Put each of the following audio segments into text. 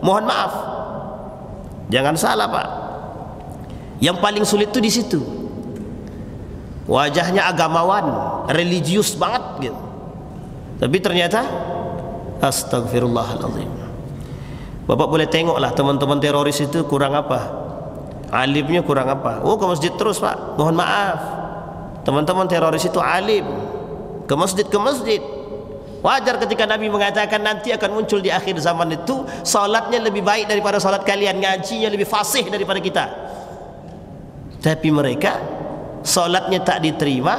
Mohon maaf, jangan salah Pak, yang paling sulit itu di situ. Wajahnya agamawan, religius banget gitu, tapi ternyata astagfirullahaladzim. Bapak boleh tengoklah teman-teman teroris itu kurang apa, alimnya kurang apa. Oh, ke masjid terus Pak. Mohon maaf, teman-teman teroris itu alim, ke masjid. Wajar ketika Nabi mengatakan nanti akan muncul di akhir zaman itu salatnya lebih baik daripada salat kalian, ngajinya lebih fasih daripada kita. Tapi mereka salatnya tak diterima,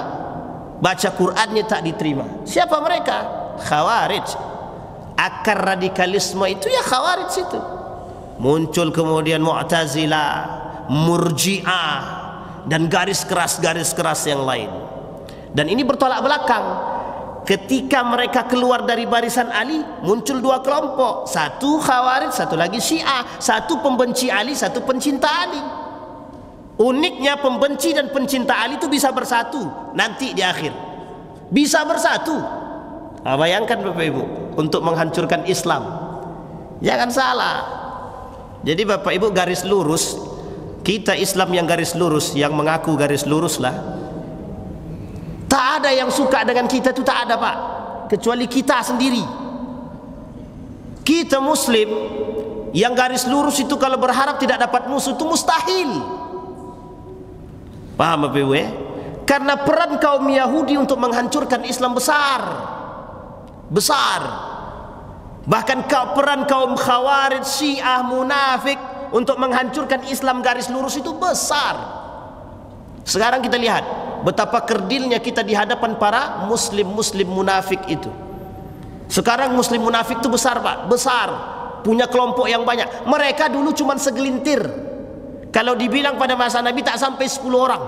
baca Qur'annya tak diterima. Siapa mereka? Khawarij. Akar radikalisme itu ya Khawarij itu. Muncul kemudian Mu'tazilah, Murji'ah, dan garis keras yang lain. Dan ini bertolak belakang. Ketika mereka keluar dari barisan Ali, muncul dua kelompok, satu Khawarij, satu lagi Syiah, satu pembenci Ali, satu pencinta Ali. Uniknya pembenci dan pencinta Ali itu bisa bersatu nanti di akhir, bisa bersatu. Nah, bayangkan Bapak Ibu, untuk menghancurkan Islam. Jangan salah. Jadi Bapak Ibu garis lurus, kita Islam yang garis lurus, yang mengaku garis lurus lah, tak ada yang suka dengan kita itu, tak ada Pak, kecuali kita sendiri. Kita Muslim yang garis lurus itu kalau berharap tidak dapat musuh itu mustahil. Paham Bapak Ibu ya? Karena peran kaum Yahudi untuk menghancurkan Islam besar. Bahkan peran kaum Khawarij, Syiah, munafik untuk menghancurkan Islam garis lurus itu besar. Sekarang kita lihat betapa kerdilnya kita di hadapan para muslim munafik itu. Sekarang muslim munafik itu besar Pak, besar, punya kelompok yang banyak. Mereka dulu cuma segelintir. Kalau dibilang pada masa Nabi tak sampai 10 orang.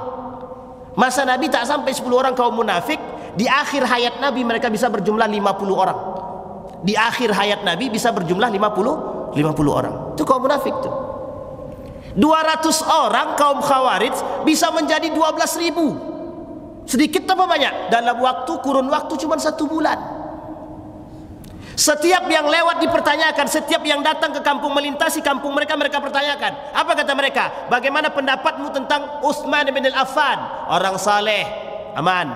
Masa Nabi tak sampai 10 orang kaum munafik. Di akhir hayat Nabi mereka bisa berjumlah 50 orang. Di akhir hayat Nabi bisa berjumlah 50 orang. Itu kaum munafik tuh. 200 orang kaum Khawarij bisa menjadi 12.000. Sedikit apa banyak? Dalam kurun waktu cuma 1 bulan. Setiap yang lewat dipertanyakan, setiap yang datang ke kampung, melintasi kampung mereka pertanyakan. Apa kata mereka? Bagaimana pendapatmu tentang Utsman bin Affan? Orang saleh, aman.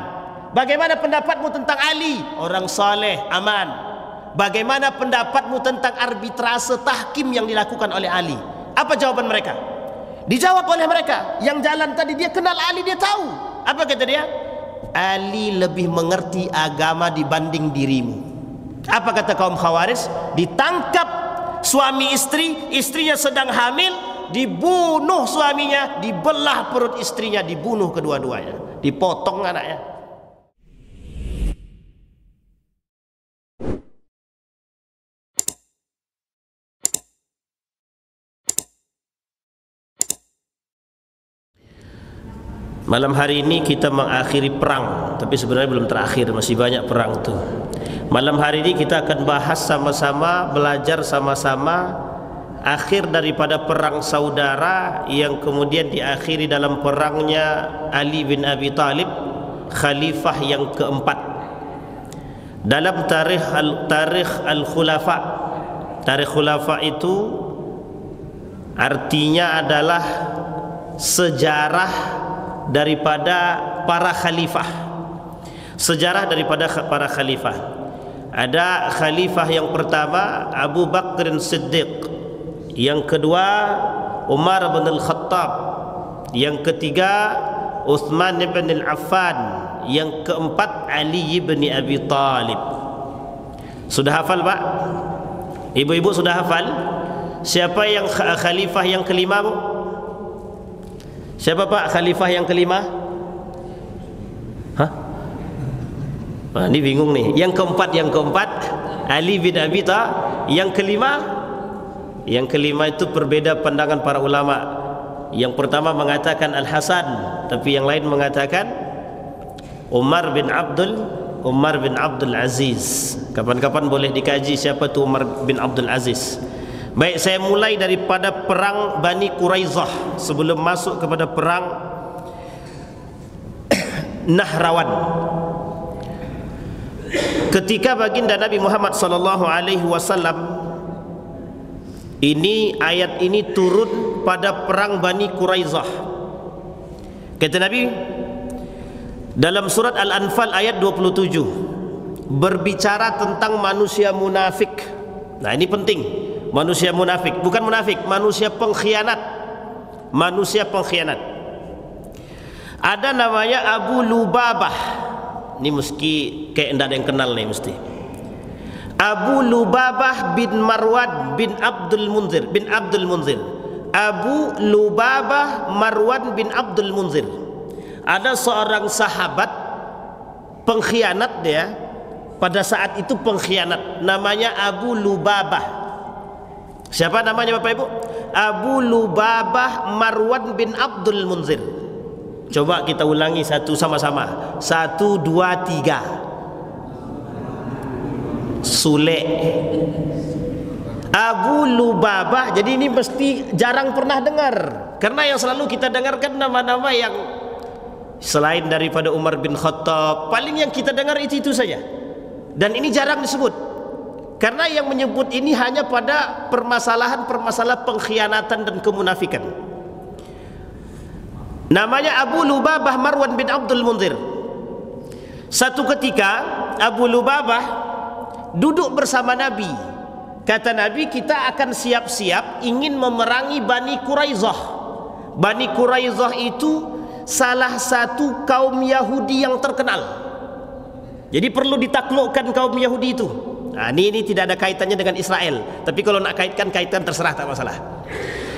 Bagaimana pendapatmu tentang Ali? Orang saleh, aman. Bagaimana pendapatmu tentang arbitrase tahkim yang dilakukan oleh Ali? Apa jawaban mereka? Dijawab oleh mereka, yang jalan tadi dia kenal Ali, dia tahu. Apa kata dia? Ali lebih mengerti agama dibanding dirimu. Apa kata kaum Khawarij? Ditangkap suami istri, istrinya sedang hamil, dibunuh suaminya, dibelah perut istrinya, dibunuh kedua-duanya, dipotong anaknya. Malam hari ini kita mengakhiri perang, tapi sebenarnya belum terakhir, masih banyak perang tuh. Malam hari ini kita akan bahas sama-sama, belajar sama-sama akhir daripada perang saudara yang kemudian diakhiri dalam perangnya Ali bin Abi Thalib, khalifah yang keempat. Dalam tarikh al-khulafa, tarikh khulafa itu artinya adalah sejarah daripada para khalifah. Sejarah daripada para khalifah. Ada khalifah yang pertama Abu Bakr Siddiq, yang kedua Umar bin Al-Khattab, yang ketiga Utsman bin Affan, yang keempat Ali bin Abi Thalib. Sudah hafal Pak? Ibu-ibu sudah hafal? Siapa yang khalifah yang kelima Bu? Siapa Pak khalifah yang kelima? Hah? Nah, ini bingung nih. Yang keempat Ali bin Abi Thalib. Yang kelima itu berbeda pandangan para ulama. Yang pertama mengatakan Al-Hasan, tapi yang lain mengatakan Umar bin Abdul Aziz. Kapan-kapan boleh dikaji siapa itu Umar bin Abdul Aziz. Baik, saya mulai daripada perang Bani Quraizah sebelum masuk kepada perang Nahrawan. Ketika baginda Nabi Muhammad sallallahu alaihi wasallam Ini ayat ini turun pada perang Bani Quraizah. Kata Nabi dalam surat Al-Anfal ayat 27 berbicara tentang manusia munafik. Nah, ini penting. Manusia munafik, bukan munafik, manusia pengkhianat. Manusia pengkhianat. Ada namanya Abu Lubabah. Ini mesti kayak tidak ada yang kenal nih mesti. Abu Lubabah bin Marwan bin Abdul Munzir bin Abdul Munzir. Abu Lubabah Marwan bin Abdul Munzir. Ada seorang sahabat pengkhianat, dia pada saat itu pengkhianat, namanya Abu Lubabah. Siapa namanya Bapak Ibu? Abu Lubabah Marwan bin Abdul Munzir. Coba kita ulangi satu sama-sama. 1, 2, 3. Sule. Abu Lubabah. Jadi ini mesti jarang pernah dengar, karena yang selalu kita dengarkan nama-nama yang selain daripada Umar bin Khattab. Paling yang kita dengar itu saja. Dan ini jarang disebut, karena yang menyebut ini hanya pada permasalahan-permasalahan pengkhianatan dan kemunafikan. Namanya Abu Lubabah Marwan bin Abdul Munzir. Satu ketika Abu Lubabah duduk bersama Nabi. Kata Nabi, kita akan siap-siap ingin memerangi Bani Quraizah. Bani Quraizah itu salah satu kaum Yahudi yang terkenal. Jadi perlu ditaklukkan kaum Yahudi itu. Nah, ini tidak ada kaitannya dengan Israel. Tapi kalau nak kaitkan terserah, tak masalah.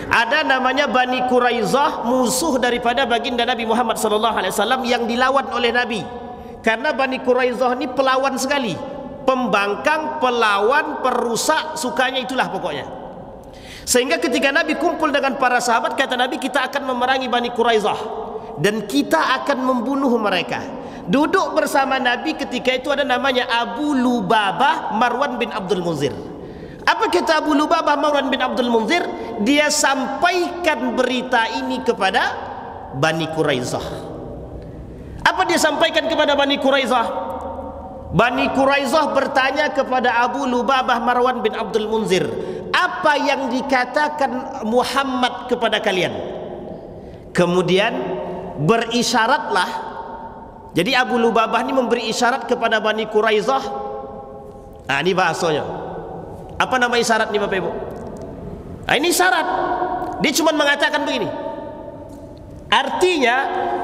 Ada namanya Bani Quraizah, musuh daripada baginda Nabi Muhammad SAW yang dilawan oleh Nabi. Karena Bani Quraizah ini pelawan sekali, pembangkang, pelawan, perusak, sukanya itulah pokoknya. Sehingga ketika Nabi kumpul dengan para sahabat, kata Nabi, kita akan memerangi Bani Quraizah dan kita akan membunuh mereka. Duduk bersama Nabi ketika itu ada namanya Abu Lubabah Marwan bin Abdul Munzir. Apa kata Abu Lubabah Marwan bin Abdul Munzir? Dia sampaikan berita ini kepada Bani Quraizah. Apa dia sampaikan kepada Bani Quraizah? Bani Quraizah bertanya kepada Abu Lubabah Marwan bin Abdul Munzir, apa yang dikatakan Muhammad kepada kalian? Kemudian berisyaratlah. Jadi Abu Lubabah ini memberi isyarat kepada Bani Quraizah. Nah, ini bahasanya. Apa nama isyarat nih Bapak Ibu? Nah, ini syarat. Dia cuma mengatakan begini. Artinya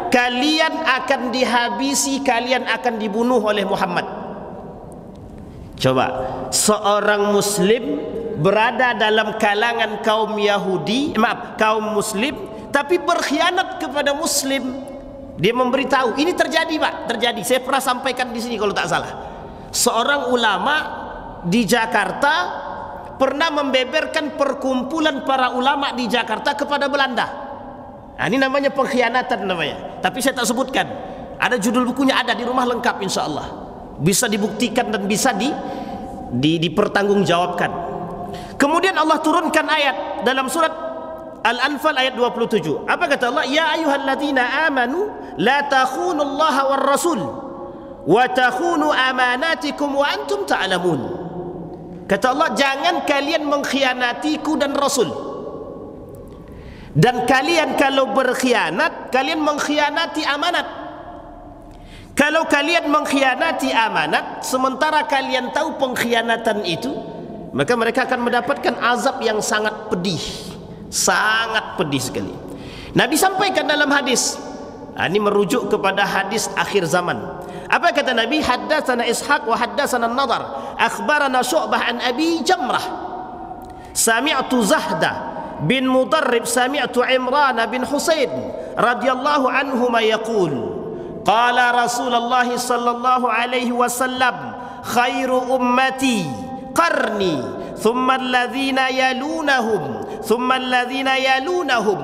kalian akan dihabisi, kalian akan dibunuh oleh Muhammad. Coba, seorang muslim berada dalam kalangan kaum Yahudi, kaum muslim, tapi berkhianat kepada muslim. Dia memberitahu, ini terjadi Pak, terjadi. Saya pernah sampaikan di sini kalau tak salah. Seorang ulama di Jakarta pernah membeberkan perkumpulan para ulama di Jakarta kepada Belanda. Nah, ini namanya pengkhianatan namanya. Tapi saya tak sebutkan. Ada judul bukunya, ada di rumah lengkap insya Allah. Bisa dibuktikan dan bisa dipertanggungjawabkan. Kemudian Allah turunkan ayat dalam surat Al-Anfal ayat 27. Apa kata Allah? Ya ayyuhalladzina amanu la takhunullaha war rasul wa takhunu amanatikum wa antum ta'lamun. Kata Allah, jangan kalian mengkhianatiku dan Rasul. Dan kalian kalau berkhianat, kalian mengkhianati amanat. Kalau kalian mengkhianati amanat, sementara kalian tahu pengkhianatan itu, maka mereka akan mendapatkan azab yang sangat pedih. Sangat pedih sekali. Nabi sampaikan dalam hadis. Ini merujuk kepada hadis akhir zaman. Apa kata Nabi? Haddatsana Ishaq wa haddatsana An-Nadhr akhbarana Syu'bah an Abi Jamrah sami'tu Zahda bin Mudarrib sami'tu Imran bin Husayn radhiyallahu anhuma yaqul qala Rasulullah sallallahu alaihi wasallam khairu ummati qarni thumma alladhina yalunahum thumma alladhina yalunahum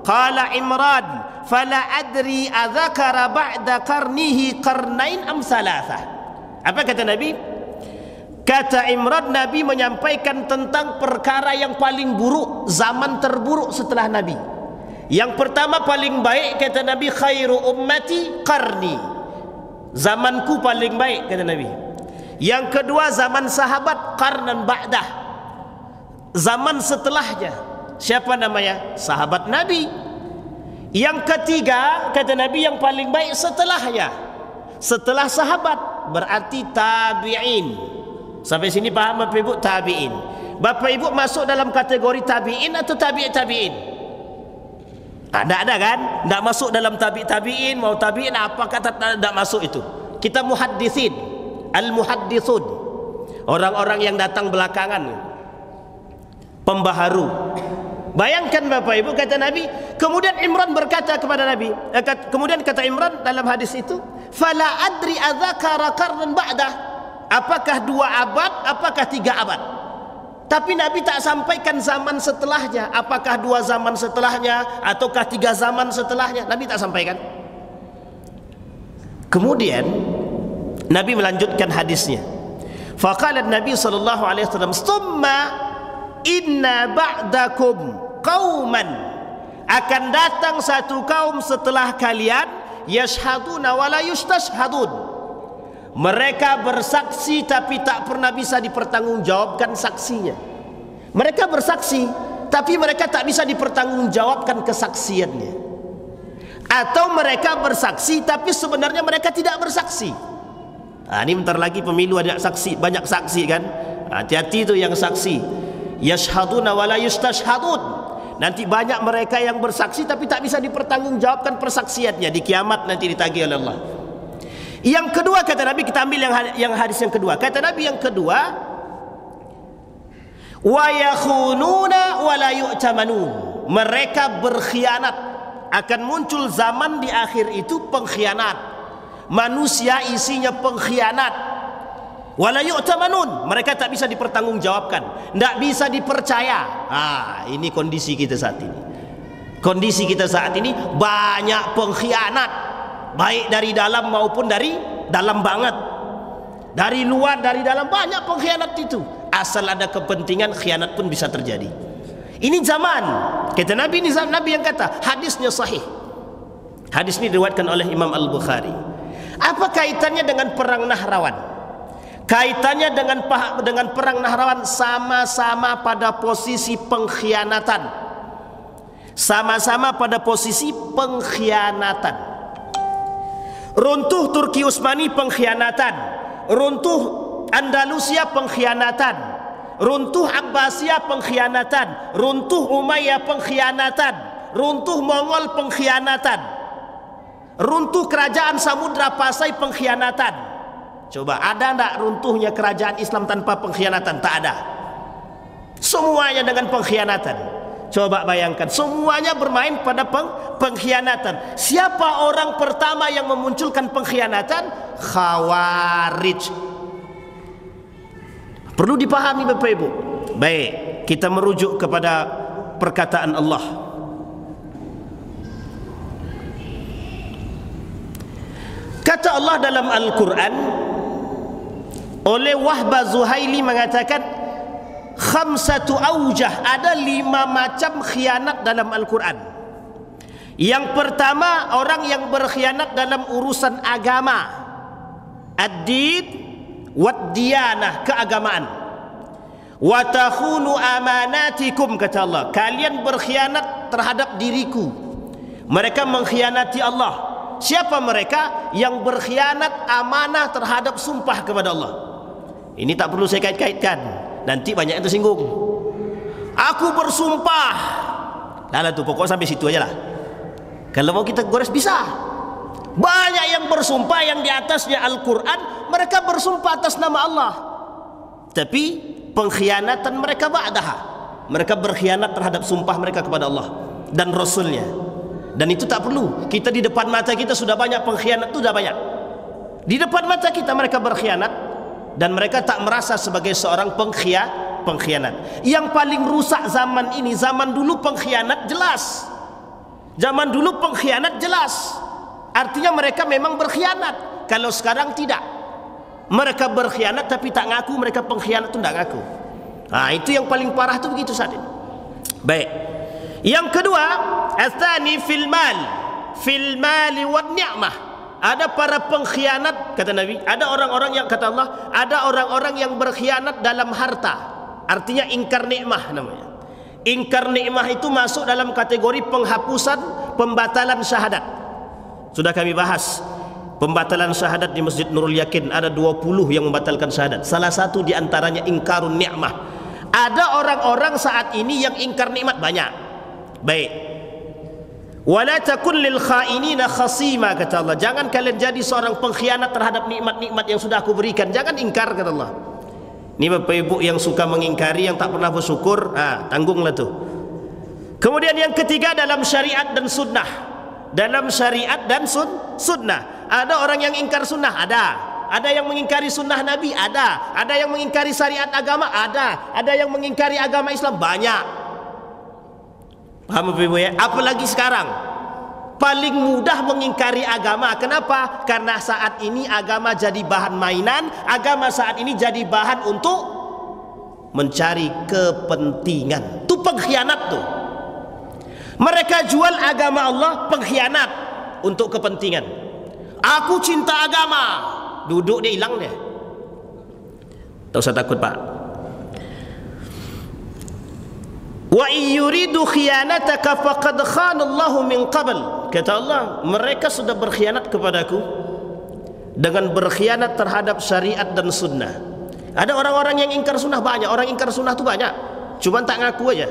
qala Imran fala adri adzakara ba'da qarnihi qarnain am salatha. Apa kata Nabi? Kata Imran, Nabi menyampaikan tentang perkara yang paling buruk, zaman terburuk setelah Nabi. Yang pertama paling baik kata Nabi, khairu ummati qarni. Zamanku paling baik kata Nabi. Yang kedua zaman sahabat, qarnan ba'dah. zaman setelahnya. Siapa namanya? Sahabat Nabi. Yang ketiga, kata Nabi, yang paling baik setelahnya, setelah sahabat, berarti tabi'in. Sampai sini paham Bapak Ibu? Tabi'in. Bapak Ibu masuk dalam kategori tabi'in atau tabi'in? Ada kan? Tak masuk dalam tabi'in, mau tabi'in apa kata tak masuk itu. Kita muhaddisin, al-muhaddithun, orang-orang yang datang belakangan, pembaharu. Bayangkan Bapak Ibu, kata Nabi, kemudian Imran berkata kepada Nabi, kemudian kata Imran dalam hadis itu, fala adri adzakara qarnan ba'dah, apakah 2 abad, apakah 3 abad. Tapi Nabi tak sampaikan zaman setelahnya, apakah 2 zaman setelahnya ataukah 3 zaman setelahnya. Nabi tak sampaikan. Kemudian Nabi melanjutkan hadisnya. Faqala Nabi sallallahu alaihi wasallam, "Tsumma inna ba'dakum qauman." Akan datang satu kaum setelah kalian, yashhaduna wa la yustashhadun. Mereka bersaksi tapi tak pernah bisa dipertanggungjawabkan saksinya. Mereka bersaksi tapi mereka tak bisa dipertanggungjawabkan kesaksiannya. Atau mereka bersaksi tapi sebenarnya mereka tidak bersaksi. Ini bentar lagi pemilu ada saksi, banyak saksi kan? Hati-hati tu yang saksi. Yashhaduna wa la yustashhadun. Nanti banyak mereka yang bersaksi tapi tak bisa dipertanggungjawabkan persaksiannya di kiamat, nanti ditagih oleh Allah. Yang kedua, kata Nabi, kita ambil yang hadis yang kedua. Kata Nabi yang kedua, wa yakhununa wa la yu'tamanun. Mereka berkhianat. Akan muncul zaman di akhir itu pengkhianat. Manusia isinya pengkhianat. Wa la yu'tamanun. Mereka tak bisa dipertanggungjawabkan, tak bisa dipercaya. Ini kondisi kita saat ini. Kondisi kita saat ini banyak pengkhianat, baik dari dalam maupun dari dalam banget, dari luar, dari dalam, banyak pengkhianat itu. Asal ada kepentingan, khianat pun bisa terjadi. Ini zaman, kata Nabi, ini Nabi yang kata, hadisnya sahih. Hadis ini diriwayatkan oleh Imam Al-Bukhari. Apa kaitannya dengan perang Nahrawan? Kaitannya dengan perang Nahrawan, sama-sama pada posisi pengkhianatan. Sama-sama pada posisi pengkhianatan. Runtuh Turki Utsmani pengkhianatan, runtuh Andalusia pengkhianatan, runtuh Abbasiyah pengkhianatan, runtuh Umayyah pengkhianatan, runtuh Mongol pengkhianatan, runtuh kerajaan Samudra Pasai pengkhianatan. Coba ada tak runtuhnya kerajaan Islam tanpa pengkhianatan? Tak ada. Semuanya dengan pengkhianatan. Coba bayangkan, semuanya bermain pada pengkhianatan. Siapa orang pertama yang memunculkan pengkhianatan? Khawarij. Perlu dipahami Bapak Ibu. Baik, kita merujuk kepada perkataan Allah. Kata Allah dalam Al-Quran, oleh Wahbah Zuhaili mengatakan, khamsatu aujah, ada 5 macam khianat dalam Al-Quran. Yang pertama, orang yang berkhianat dalam urusan agama, ad-din wad-diyanah, keagamaan. Wa takhunu amanatikum, kata Allah, kalian berkhianat terhadap diriku. Mereka mengkhianati Allah. Siapa mereka? Yang berkhianat amanah terhadap sumpah kepada Allah. Ini tak perlu saya kait-kaitkan, nanti banyak yang tersinggung. Aku bersumpah, dah tu, pokok sampai situ aja lah. Kalau mau kita gores bisa. Banyak yang bersumpah yang di atasnya Al-Quran, mereka bersumpah atas nama Allah, tapi pengkhianatan mereka ba'daha. Mereka berkhianat terhadap sumpah mereka kepada Allah dan Rasulnya. Dan itu tak perlu. Kita di depan mata kita sudah banyak pengkhianat, itu sudah banyak. Di depan mata kita mereka berkhianat, dan mereka tak merasa sebagai seorang pengkhianat. Yang paling rusak zaman ini, zaman dulu pengkhianat jelas. Zaman dulu pengkhianat jelas. Artinya mereka memang berkhianat. Kalau sekarang tidak. Mereka berkhianat tapi tak ngaku mereka pengkhianat, itu tak ngaku. Itu yang paling parah itu begitu saat ini. Baik. Yang kedua, atsani fil mali wad ni'mah. Ada para pengkhianat, kata Nabi, ada orang-orang yang, kata Allah, ada orang-orang yang berkhianat dalam harta. artinya ingkar nikmah namanya. Ingkar nikmah itu masuk dalam kategori penghapusan, pembatalan syahadat. Sudah kami bahas pembatalan syahadat di Masjid Nurul Yakin, ada 20 yang membatalkan syahadat. Salah satu di antaranya ingkarun nikmah. Ada orang-orang saat ini yang ingkar nikmat banyak. Baik. Wala takun lil khainina khasima, kata Allah. Jangan kalian jadi seorang pengkhianat terhadap nikmat-nikmat yang sudah aku berikan. Jangan ingkar, kata Allah. Ini bapak ibu yang suka mengingkari, yang tak pernah bersyukur, tanggunglah tuh. Kemudian yang ketiga, dalam syariat dan sunnah. Dalam syariat dan sunnah. Ada orang yang ingkar sunnah, ada yang mengingkari sunnah Nabi, ada yang mengingkari syariat agama, ada yang mengingkari agama Islam, banyak. Paham Bapak Ibu ya? Apalagi sekarang paling mudah mengingkari agama. Kenapa? Karena saat ini agama jadi bahan mainan, agama saat ini jadi bahan untuk mencari kepentingan. Itu pengkhianat tuh. Mereka jual agama Allah, pengkhianat untuk kepentingan. Aku cinta agama, duduk dia hilang dia. Tak usah takut Pak. Wa yuridu khiyanataka faqad khana Allah min qabl. Kata Allah, mereka sudah berkhianat kepadaku dengan berkhianat terhadap syariat dan sunnah. Ada orang-orang yang ingkar sunnah banyak, orang ingkar sunnah itu banyak, cuma tak ngaku aja.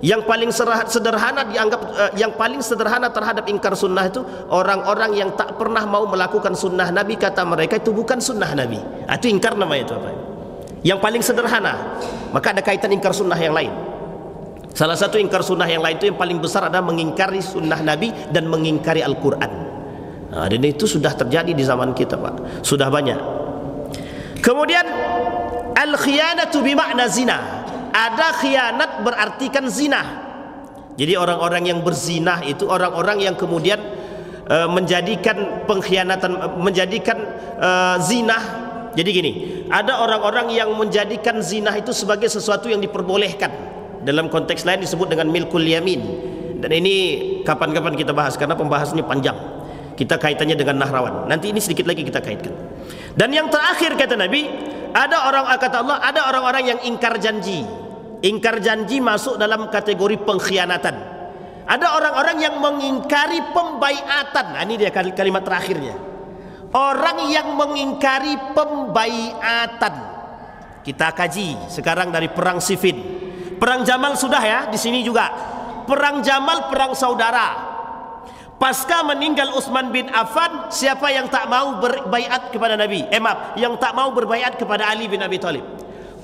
Yang paling sederhana dianggap yang paling sederhana terhadap ingkar sunnah itu orang-orang yang tak pernah mau melakukan sunnah Nabi. Kata mereka itu bukan sunnah Nabi. Itu ingkar namanya itu apa? Yang paling sederhana. Maka ada kaitan ingkar sunnah yang lain. Salah satu ingkar sunnah yang lain itu yang paling besar adalah mengingkari sunnah Nabi dan mengingkari Al-Quran. Dan itu sudah terjadi di zaman kita Pak, sudah banyak. Kemudian al-khiyanatu bimakna zina. Ada khianat berartikan zina. Jadi orang-orang yang berzina itu orang-orang yang kemudian menjadikan pengkhianatan, menjadikan zina. Jadi gini, ada orang-orang yang menjadikan zina itu sebagai sesuatu yang diperbolehkan. Dalam konteks lain disebut dengan milkul yamin. Dan ini kapan-kapan kita bahas karena pembahasannya panjang. Kita kaitannya dengan Nahrawan. Nanti ini sedikit lagi kita kaitkan. Dan yang terakhir kata Nabi, ada orang, kata Allah, ada orang-orang yang ingkar janji. Ingkar janji masuk dalam kategori pengkhianatan. Ada orang-orang yang mengingkari pembaiatan. Ini dia kalimat terakhirnya. Orang yang mengingkari pembaiatan. Kita kaji sekarang dari perang Siffin. Perang Jamal sudah ya, di sini juga. Perang Jamal, perang saudara. Pasca meninggal Utsman bin Affan, siapa yang tak mau berbaiat kepada Nabi? Yang tak mau berbaiat kepada Ali bin Abi Thalib.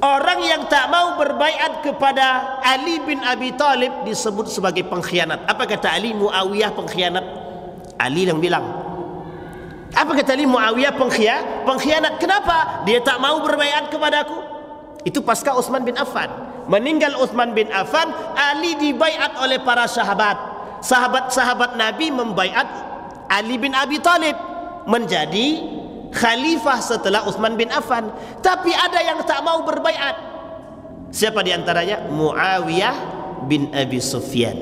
Orang yang tak mau berbaiat kepada Ali bin Abi Thalib disebut sebagai pengkhianat. Apa kata Ali? Muawiyah pengkhianat. Ali yang bilang. Apa kata Ali? Muawiyah pengkhianat. Kenapa? Dia tak mau berbaiat kepadaku. Itu pasca Utsman bin Affan. Meninggal Utsman bin Affan, Ali dibaiat oleh para sahabat. Sahabat-sahabat Nabi membaiat Ali bin Abi Thalib menjadi khalifah setelah Utsman bin Affan. Tapi ada yang tak mau berbaiat. Siapa di antaranya? Muawiyah bin Abi Sufyan.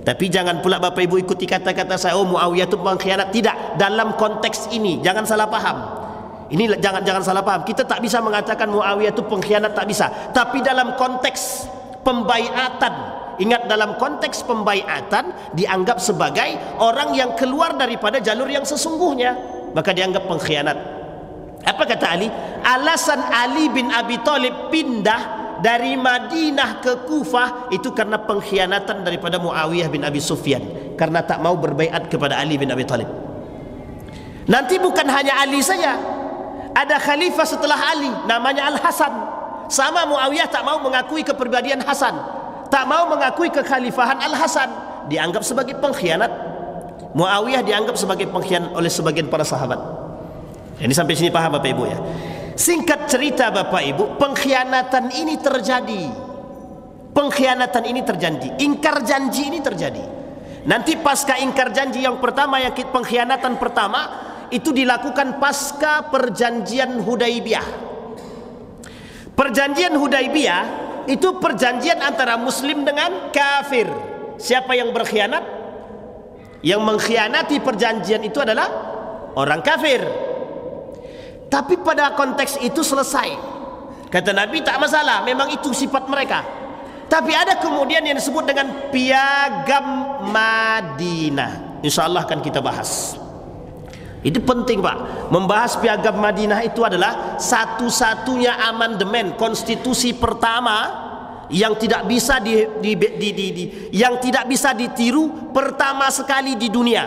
Tapi jangan pula Bapak Ibu ikuti kata-kata saya, oh Muawiyah itu pengkhianat. Tidak, dalam konteks ini jangan salah paham. Ini jangan salah paham. Kita tak bisa mengatakan Muawiyah itu pengkhianat, tak bisa. Tapi dalam konteks pembaiatan, ingat, dalam konteks pembaiatan dianggap sebagai orang yang keluar daripada jalur yang sesungguhnya, maka dianggap pengkhianat. Apa kata Ali? Alasan Ali bin Abi Thalib pindah dari Madinah ke Kufah itu karena pengkhianatan daripada Muawiyah bin Abi Sufyan, karena tak mau berbaiat kepada Ali bin Abi Thalib. Nanti bukan hanya Ali saja, ada khalifah setelah Ali namanya Al-Hasan. Sama Muawiyah tak mau mengakui kepribadian Hasan, tak mau mengakui kekhalifahan Al-Hasan, dianggap sebagai pengkhianat. Muawiyah dianggap sebagai pengkhianat oleh sebagian para sahabat. Ini sampai sini paham Bapak Ibu ya. Singkat cerita Bapak Ibu, pengkhianatan ini terjadi. Pengkhianatan ini terjadi, ingkar janji ini terjadi. Nanti pasca ingkar janji yang pertama, yang pengkhianatan pertama itu dilakukan pasca perjanjian Hudaibiyah. Perjanjian Hudaibiyah itu perjanjian antara muslim dengan kafir. Siapa yang berkhianat? Yang mengkhianati perjanjian itu adalah orang kafir. Tapi pada konteks itu selesai. Kata Nabi, tak masalah, memang itu sifat mereka. Tapi ada kemudian yang disebut dengan piagam Madinah. InsyaAllah akan kita bahas. Itu penting Pak. Membahas piagam Madinah itu adalah satu-satunya amandemen konstitusi pertama yang tidak bisa yang tidak bisa ditiru pertama sekali di dunia.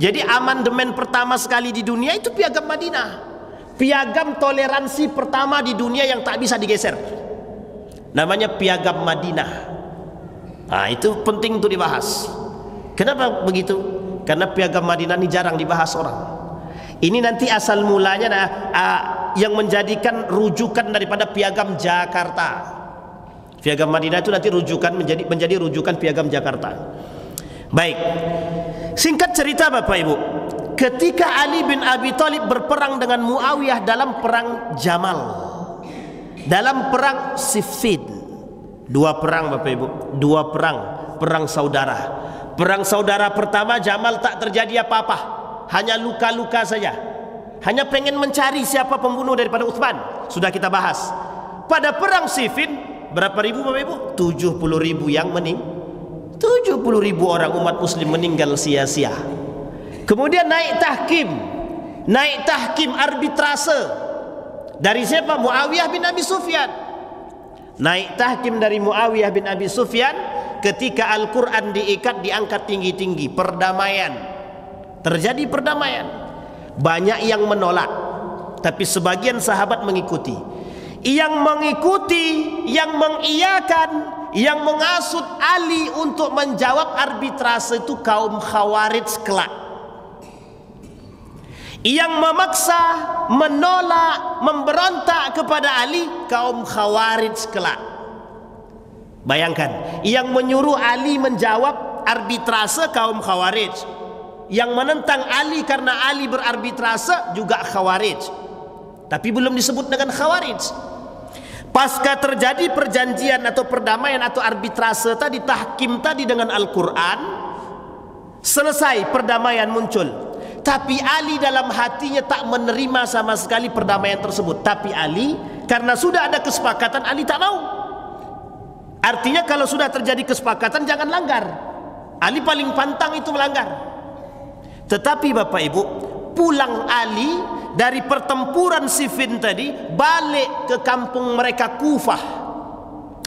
Jadi amandemen pertama sekali di dunia itu piagam Madinah. Piagam toleransi pertama di dunia yang tak bisa digeser. Namanya piagam Madinah. Nah, itu penting untuk dibahas. Kenapa begitu? Karena piagam Madinah ini jarang dibahas orang. Ini nanti asal mulanya yang menjadikan rujukan daripada piagam Jakarta. Piagam Madinah itu nanti rujukan menjadi rujukan piagam Jakarta. Baik. Singkat cerita Bapak Ibu, ketika Ali bin Abi Thalib berperang dengan Muawiyah dalam perang Jamal, dalam perang Siffin, dua perang Bapak Ibu, dua perang saudara. Perang saudara pertama Jamal tak terjadi apa-apa, hanya luka-luka saja, hanya pengen mencari siapa pembunuh daripada Uthman. Sudah kita bahas. Pada perang Siffin berapa ribu Bapak Ibu? 70.000 yang 70.000 orang umat muslim meninggal sia-sia. Kemudian naik tahkim arbitrase dari siapa? Muawiyah bin Abi Sufyan. Naik tahkim dari Muawiyah bin Abi Sufyan ketika Al-Quran diangkat tinggi-tinggi, perdamaian, terjadi perdamaian. Banyak yang menolak, tapi sebagian sahabat mengikuti. Yang mengikuti, yang mengiyakan, yang mengasut Ali untuk menjawab arbitrase itu kaum Khawarij kelak. Yang memaksa, menolak, memberontak kepada Ali, kaum Khawarij kelak. Bayangkan, yang menyuruh Ali menjawab arbitrase kaum Khawarij, yang menentang Ali karena Ali berarbitrase juga Khawarij, tapi belum disebut dengan Khawarij. Pasca terjadi perjanjian atau perdamaian atau arbitrase tadi, tahkim tadi dengan Al-Quran, selesai perdamaian muncul. Tapi Ali dalam hatinya tak menerima sama sekali perdamaian tersebut. Tapi Ali, karena sudah ada kesepakatan, Ali tak mau. Artinya kalau sudah terjadi kesepakatan jangan langgar. Ali paling pantang itu melanggar. Tetapi Bapak Ibu, pulang Ali dari pertempuran Siffin tadi, balik ke kampung mereka Kufah.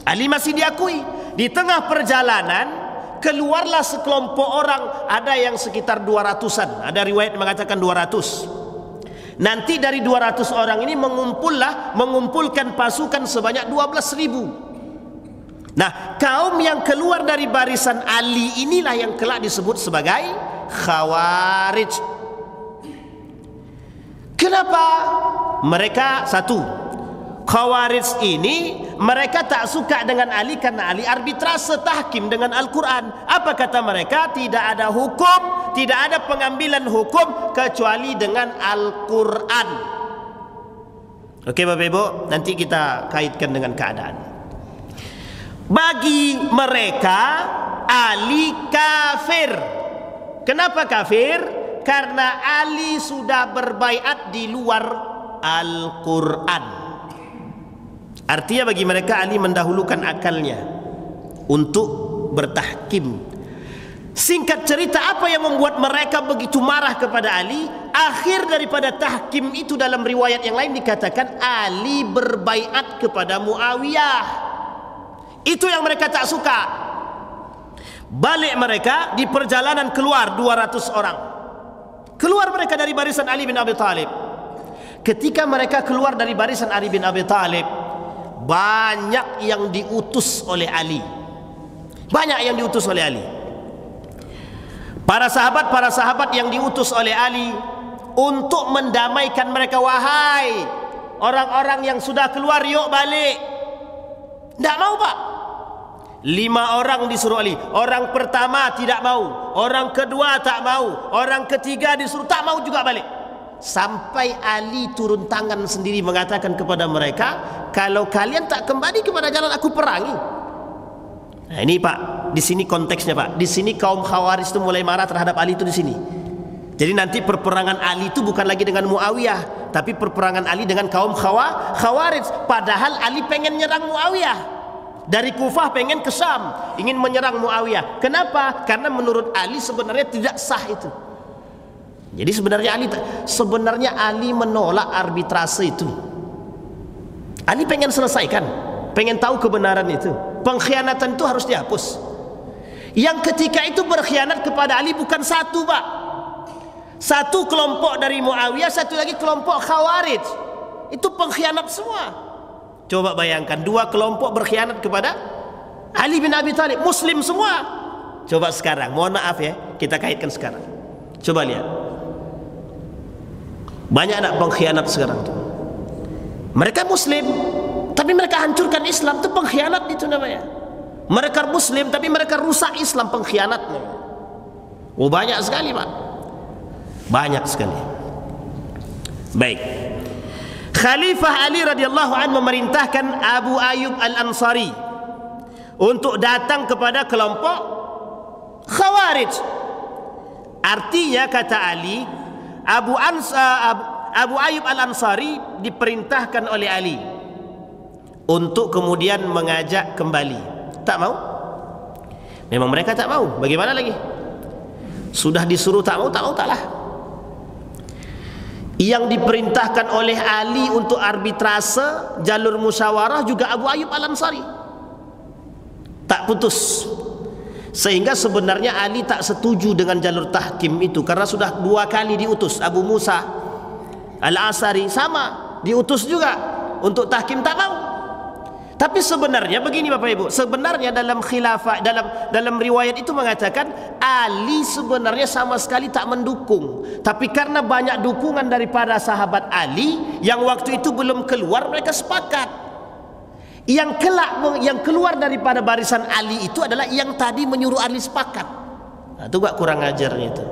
Ali masih diakui. Di tengah perjalanan keluarlah sekelompok orang, ada yang sekitar 200-an, ada riwayat mengatakan 200. Nanti dari 200 orang ini mengumpulkan pasukan sebanyak 12.000. Nah, kaum yang keluar dari barisan Ali inilah yang kelak disebut sebagai Khawarij. Kenapa? Mereka satu, Khawarij ini mereka tak suka dengan Ali karena Ali arbitrase tahkim dengan Al-Quran. Apa kata mereka? Tidak ada hukum, tidak ada pengambilan hukum kecuali dengan Al-Quran. Oke Bapak Ibu, nanti kita kaitkan dengan keadaan. Bagi mereka Ali kafir. Kenapa kafir? Karena Ali sudah berbaiat di luar Al-Quran. Artinya bagi mereka Ali mendahulukan akalnya untuk bertahkim. Singkat cerita, apa yang membuat mereka begitu marah kepada Ali? Akhir daripada tahkim itu dalam riwayat yang lain dikatakan Ali berbaiat kepada Muawiyah. Itu yang mereka tak suka. Balik mereka di perjalanan keluar 200 orang. Keluar mereka dari barisan Ali bin Abi Thalib. Ketika mereka keluar dari barisan Ali bin Abi Thalib, banyak yang diutus oleh Ali. Banyak yang diutus oleh Ali. Para sahabat yang diutus oleh Ali untuk mendamaikan mereka. Wahai orang-orang yang sudah keluar, yuk balik. Tidak mau Pak. 5 orang disuruh Ali. Orang pertama tidak mau, orang kedua tak mau, orang ketiga disuruh tak mau juga balik. Sampai Ali turun tangan sendiri mengatakan kepada mereka, kalau kalian tak kembali kepada jalan aku perangi. Nah ini Pak, di sini konteksnya Pak. Di sini kaum Khawarij itu mulai marah terhadap Ali itu di sini. Jadi nanti perperangan Ali itu bukan lagi dengan Muawiyah, tapi perperangan Ali dengan kaum Khawarij. Padahal Ali pengen nyerang Muawiyah. Dari Kufah pengen ke Syam, ingin menyerang Muawiyah. Kenapa? Karena menurut Ali sebenarnya tidak sah itu. Jadi sebenarnya Ali menolak arbitrase itu. Ali pengen selesaikan, pengen tahu kebenaran itu. Pengkhianatan itu harus dihapus. Yang ketika itu berkhianat kepada Ali bukan satu, Pak. Satu kelompok dari Muawiyah, satu lagi kelompok Khawarij. Itu pengkhianat semua. Coba bayangkan, dua kelompok berkhianat kepada Ali bin Abi Thalib, Muslim semua. Coba sekarang, mohon maaf ya, kita kaitkan sekarang. Coba lihat, banyak anak pengkhianat sekarang tuh. Mereka Muslim, tapi mereka hancurkan Islam. Itu pengkhianat itu namanya. Mereka Muslim, tapi mereka rusak Islam, pengkhianatnya. Oh, banyak sekali, Pak. Banyak sekali. Baik. Khalifah Ali radhiyallahu anhu memerintahkan Abu Ayyub Al-Ansari untuk datang kepada kelompok Khawarij. Artinya kata Ali, Abu Ayyub Al-Ansari diperintahkan oleh Ali untuk kemudian mengajak kembali. Tak mau. Memang mereka tak mau. Bagaimana lagi? Sudah disuruh tak mau, taklah. Yang diperintahkan oleh Ali untuk arbitrase, jalur musyawarah juga Abu Ayyub Al-Ansari. Tak putus. Sehingga sebenarnya Ali tak setuju dengan jalur tahkim itu, karena sudah 2 kali diutus. Abu Musa Al-Asari sama diutus juga untuk tahkim, tak mau. Tapi sebenarnya begini Bapak Ibu, sebenarnya dalam khilafah, dalam riwayat itu mengatakan Ali sebenarnya sama sekali tak mendukung. Tapi karena banyak dukungan daripada sahabat Ali yang waktu itu belum keluar, mereka sepakat. Yang keluar daripada barisan Ali itu adalah yang tadi menyuruh Ali sepakat. Nah, itu gak kurang ajarnya itu.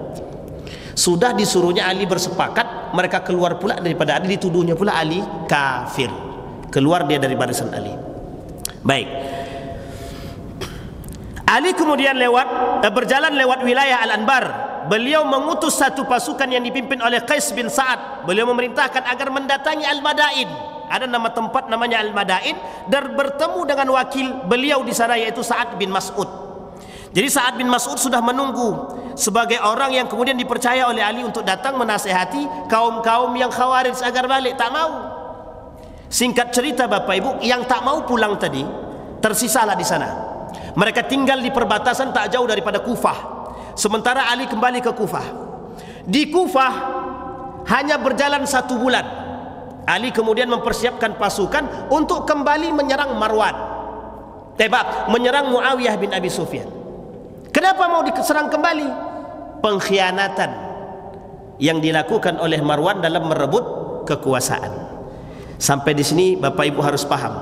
Sudah disuruhnya Ali bersepakat, mereka keluar pula daripada Ali, dituduhnya pula Ali kafir. Keluar dia dari barisan Ali. Baik. Ali kemudian berjalan lewat wilayah Al-Anbar. Beliau mengutus satu pasukan yang dipimpin oleh Qais bin Sa'ad. Beliau memerintahkan agar mendatangi Al-Madain. Ada nama tempat namanya Al-Madain, dan bertemu dengan wakil beliau di sana, yaitu Sa'ad bin Mas'ud. Jadi Sa'ad bin Mas'ud sudah menunggu sebagai orang yang kemudian dipercaya oleh Ali untuk datang menasihati kaum-kaum yang Khawarij agar balik. Tak mau. Singkat cerita Bapak Ibu, yang tak mau pulang tadi tersisalah di sana. Mereka tinggal di perbatasan tak jauh daripada Kufah. Sementara Ali kembali ke Kufah. Di Kufah hanya berjalan 1 bulan. Ali kemudian mempersiapkan pasukan untuk kembali menyerang Marwan. Menyerang Muawiyah bin Abi Sufyan. Kenapa mau diserang kembali? Pengkhianatan yang dilakukan oleh Marwan dalam merebut kekuasaan. Sampai di sini Bapak Ibu harus paham.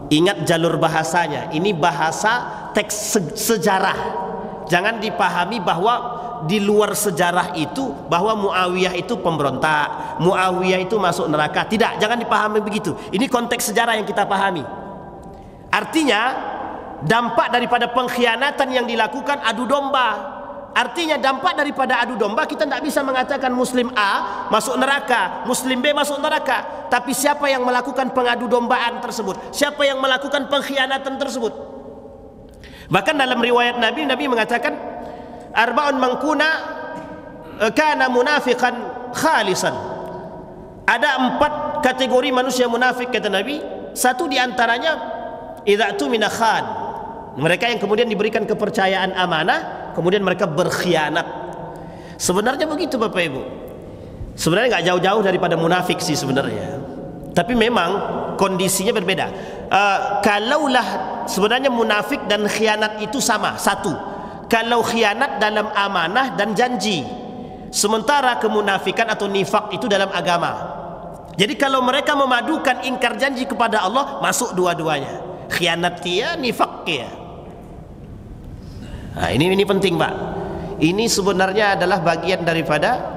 Ingat jalur bahasanya. Ini bahasa teks sejarah. Jangan dipahami bahwa di luar sejarah itu bahwa Muawiyah itu pemberontak, Muawiyah itu masuk neraka. Tidak, jangan dipahami begitu. Ini konteks sejarah yang kita pahami. Artinya dampak daripada pengkhianatan yang dilakukan adu domba. Artinya dampak daripada adu domba, kita tidak bisa mengatakan Muslim A masuk neraka, Muslim B masuk neraka. Tapi siapa yang melakukan pengadu dombaan tersebut? Siapa yang melakukan pengkhianatan tersebut? Bahkan dalam riwayat Nabi mengatakan, arba'un mangkuna kana munafiqan khalisan. Ada 4 kategori manusia munafik kata Nabi. Satu diantaranya idza tumina khan. Mereka yang kemudian diberikan kepercayaan amanah, kemudian mereka berkhianat. Sebenarnya begitu Bapak Ibu. Sebenarnya nggak jauh-jauh daripada munafik sih sebenarnya. Tapi memang kondisinya berbeda. Kalaulah sebenarnya munafik dan khianat itu sama, satu. Kalau khianat dalam amanah dan janji, sementara kemunafikan atau nifak itu dalam agama. Jadi kalau mereka memadukan ingkar janji kepada Allah, masuk dua-duanya. Khianat dia, nifak dia. Nah, ini penting Pak. Ini sebenarnya adalah bagian daripada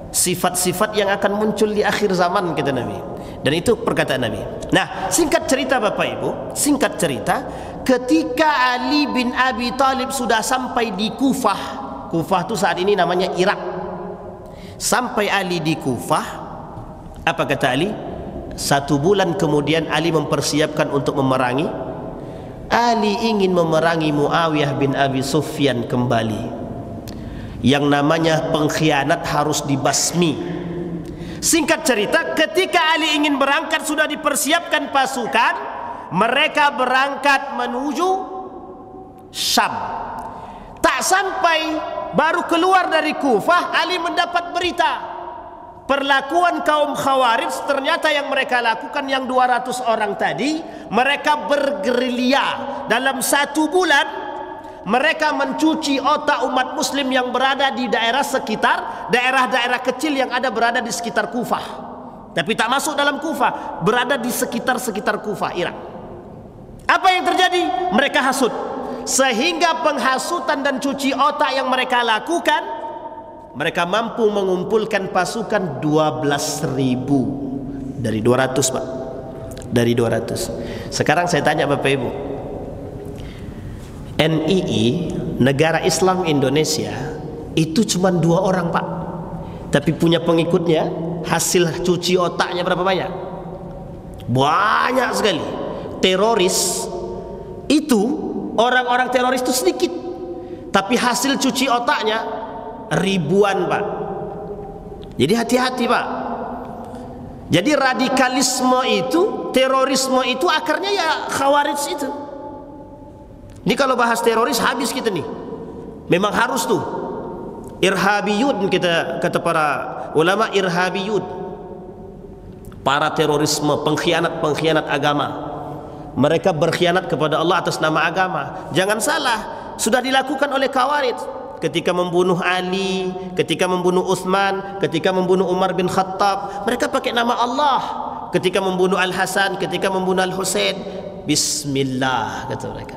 sifat-sifat yang akan muncul di akhir zaman kata Nabi. Dan itu perkataan Nabi. Nah, singkat cerita Bapak Ibu, singkat cerita, ketika Ali bin Abi Thalib sudah sampai di Kufah. Kufah itu saat ini namanya Irak. Sampai Ali di Kufah, apa kata Ali? 1 bulan kemudian Ali mempersiapkan untuk memerangi. Ali ingin memerangi Muawiyah bin Abi Sufyan kembali. Yang namanya pengkhianat harus dibasmi. Singkat cerita, ketika Ali ingin berangkat, sudah dipersiapkan pasukan. Mereka berangkat menuju Syam. Tak sampai baru keluar dari Kufah, Ali mendapat berita perlakuan kaum Khawarij. Ternyata yang mereka lakukan, yang 200 orang tadi, mereka bergerilya. Dalam 1 bulan mereka mencuci otak umat muslim yang berada di daerah sekitar, daerah-daerah kecil yang ada berada di sekitar Kufah, tapi tak masuk dalam Kufah, berada di sekitar Kufah, Irak. Apa yang terjadi? Mereka hasut. Sehingga penghasutan dan cuci otak yang mereka lakukan, mereka mampu mengumpulkan pasukan 12.000 dari 200, Pak. Dari 200. Sekarang saya tanya Bapak Ibu, NII, Negara Islam Indonesia, itu cuma 2 orang, Pak. Tapi punya pengikutnya, hasil cuci otaknya berapa banyak? Banyak sekali. Teroris itu, orang-orang teroris itu sedikit, tapi hasil cuci otaknya ribuan, Pak. Jadi hati-hati, Pak. Jadi radikalisme itu, terorisme itu akarnya ya Khawarij itu. Ini kalau bahas teroris habis kita nih. Memang harus tuh. Irhabiyun, kita kata para ulama, irhabiyun. Para terorisme, pengkhianat agama. Mereka berkhianat kepada Allah atas nama agama. Jangan salah, sudah dilakukan oleh Khawarij. Ketika membunuh Ali, ketika membunuh Utsman, ketika membunuh Umar bin Khattab, mereka pakai nama Allah. Ketika membunuh Al-Hasan, ketika membunuh Al-Husain, Bismillah, kata mereka.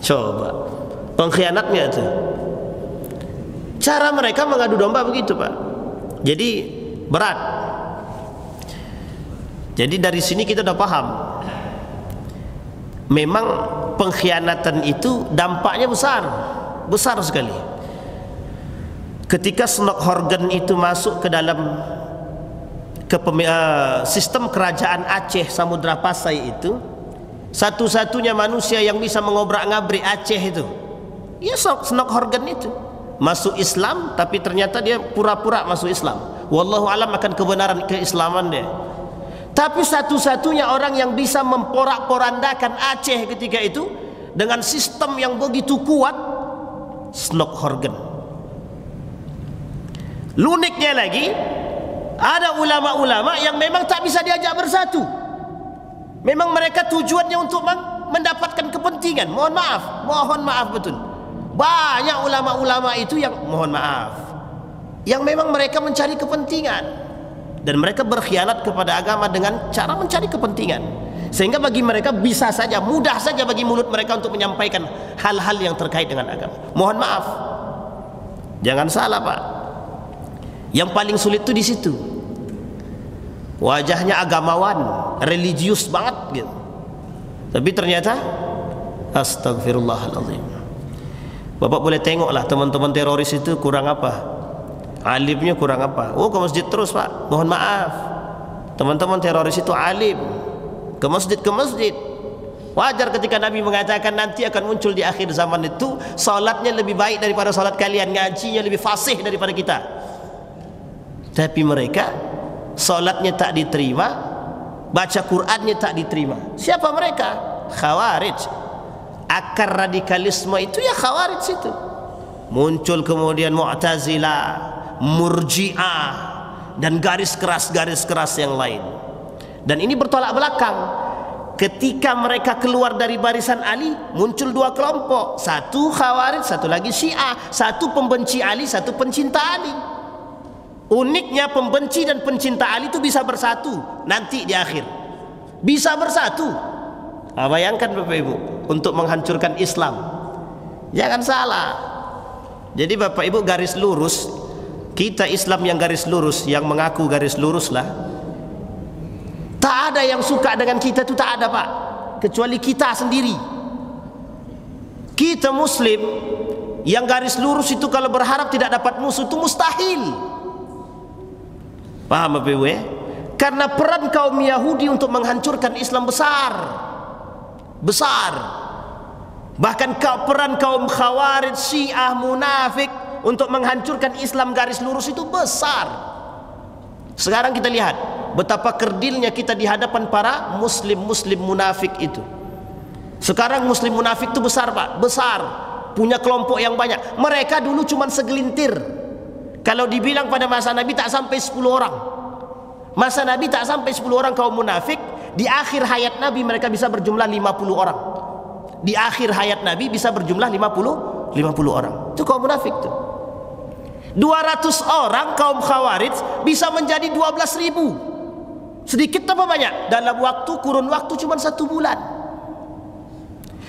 Coba pengkhianatnya itu. Cara mereka mengadu domba begitu, Pak. Jadi berat. Jadi dari sini kita sudah paham, memang pengkhianatan itu dampaknya besar sekali. Ketika Snok-Horgen itu masuk ke dalam sistem kerajaan Aceh Samudra Pasai itu, satu-satunya manusia yang bisa mengobrak-ngabrik Aceh itu ya Snok-Horgen itu. Masuk Islam, tapi ternyata dia pura-pura masuk Islam. Wallahu alam akan kebenaran keislaman dia. Tapi satu-satunya orang yang bisa memporak-porandakan Aceh ketika itu dengan sistem yang begitu kuat, Snok-Horgen. Luniknya lagi, ada ulama-ulama yang memang tak bisa diajak bersatu. Memang mereka tujuannya untuk mendapatkan kepentingan. Mohon maaf betul. Banyak ulama-ulama itu yang mohon maaf, yang memang mereka mencari kepentingan, dan mereka berkhianat kepada agama dengan cara mencari kepentingan. Sehingga bagi mereka bisa saja, mudah saja bagi mulut mereka untuk menyampaikan hal-hal yang terkait dengan agama. Mohon maaf, jangan salah, Pak. Yang paling sulit itu di situ. Wajahnya agamawan, religius banget gitu. Tapi ternyata astagfirullahaladzim. Bapak boleh tengoklah teman-teman teroris itu kurang apa? Alimnya kurang apa? Oh, ke masjid terus, Pak. Mohon maaf, teman-teman teroris itu alim. Ke masjid. Wajar ketika Nabi mengatakan nanti akan muncul di akhir zaman itu salatnya lebih baik daripada salat kalian, ngajinya lebih fasih daripada kita. Tapi mereka salatnya tak diterima, baca Qur'annya tak diterima. Siapa mereka? Khawarij. Akar radikalisme itu ya Khawarij itu. Muncul kemudian Mu'tazilah, Murji'ah, dan garis keras yang lain. Dan ini bertolak belakang. Ketika mereka keluar dari barisan Ali, muncul 2 kelompok. Satu Khawarij, satu lagi Syiah. Satu pembenci Ali, satu pencinta Ali. Uniknya pembenci dan pencinta Ali itu bisa bersatu nanti di akhir. Bisa bersatu. Bayangkan Bapak Ibu, untuk menghancurkan Islam. Jangan salah. Jadi Bapak Ibu garis lurus, kita Islam yang garis lurus, yang mengaku garis lurus lah. Tak ada yang suka dengan kita itu, tak ada, Pak, kecuali kita sendiri. Kita Muslim yang garis lurus itu kalau berharap tidak dapat musuh itu mustahil. Paham apa Ibu ya? Karena peran kaum Yahudi untuk menghancurkan Islam besar. Besar. Bahkan peran kaum Khawarij, Syiah, munafik untuk menghancurkan Islam garis lurus itu besar. Sekarang kita lihat betapa kerdilnya kita di hadapan para muslim-muslim munafik itu. Sekarang muslim munafik itu besar Pak, besar. Punya kelompok yang banyak. Mereka dulu cuma segelintir. Kalau dibilang pada masa Nabi tak sampai 10 orang. Masa Nabi tak sampai 10 orang kaum munafik. Di akhir hayat Nabi mereka bisa berjumlah 50 orang. Di akhir hayat Nabi bisa berjumlah 50 orang. Itu kaum munafik tuh. 200 orang kaum Khawarij bisa menjadi 12.000. Sedikit apa banyak? Dalam kurun waktu cuma 1 bulan.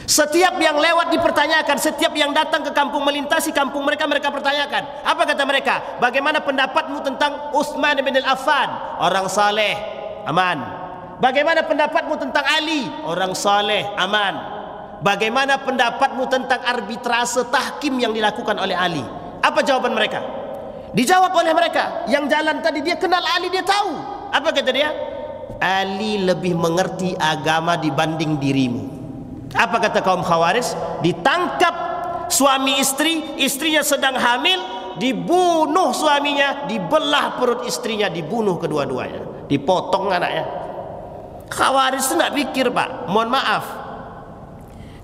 Setiap yang lewat dipertanyakan, setiap yang datang ke kampung, melintasi kampung mereka, mereka pertanyakan. Apa kata mereka? Bagaimana pendapatmu tentang Utsman bin Affan? Orang saleh, aman. Bagaimana pendapatmu tentang Ali? Orang saleh, aman. Bagaimana pendapatmu tentang arbitrase tahkim yang dilakukan oleh Ali? Apa jawaban mereka? Dijawab oleh mereka. Yang jalan tadi dia kenal Ali, dia tahu. Apa kata dia? Ali lebih mengerti agama dibanding dirimu. Apa kata kaum Khawarij? Ditangkap suami istri, istrinya sedang hamil, dibunuh suaminya, dibelah perut istrinya, dibunuh kedua-duanya, dipotong anaknya. Khawarij itu nak pikir Pak, mohon maaf.